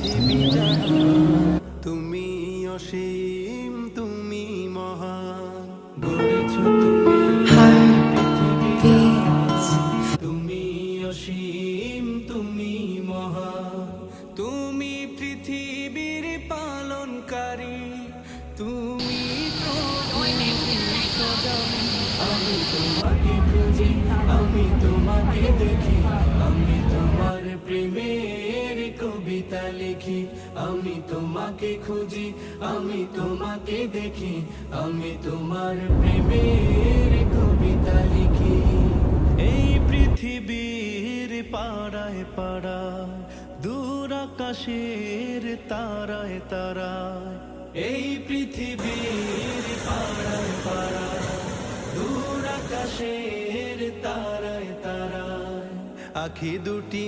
পৃথিবী জাহান। তুমি অসীম, তুমি মহান, গড়েছ তুমি পৃথিবী জাহান। তুমি অসীম, তুমি মহান, তুমি পৃথিবীর পালনকারী, তুমি প্রভু বিশ্বজনী। আমি তোমাকে খুঁজি, আমি তোমাকে দেখি, আমি তোমার প্রেমের কবিতা লিখি। আমি তোমাকে খুঁজি, আমি তোমাকে দেখি, আমি তোমার প্রেমের কবিতা লিখি। এই পৃথিবীর পাড়ায় পাড়ায়, দূর আকাশের তারায় তারায়, এই পৃথিবীর পাড়ায় পাড়ায়, দূর আকাশের তারায় তারায়, আখি দুটি